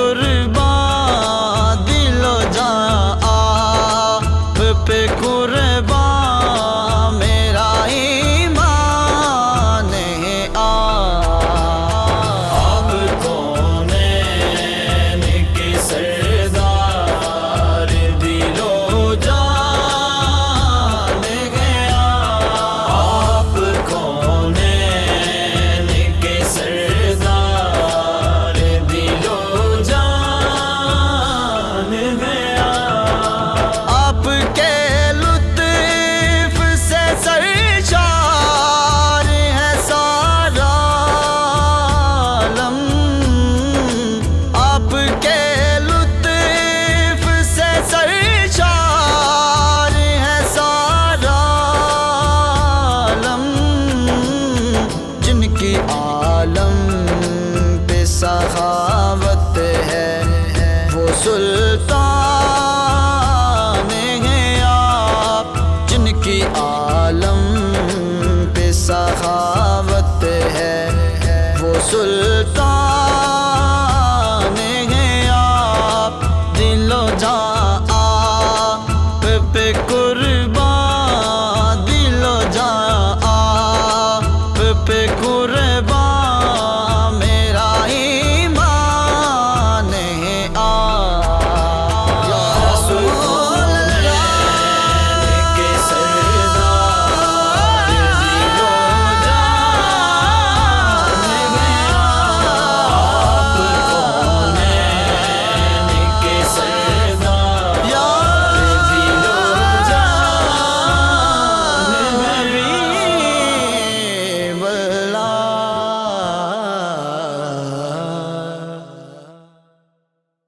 قربان دل و جان آپ پہ قربان میرا ایمان ہے آپ کونین کے سردار دل و جان ہے آپ کونین کے سردار دل و جان ہے آپ کے لطف سے سرشار ہے سارا عالم آپ کے لطف سے سرشار ہے سارا عالم جن کی عالم پہ سخاوت ہے وہ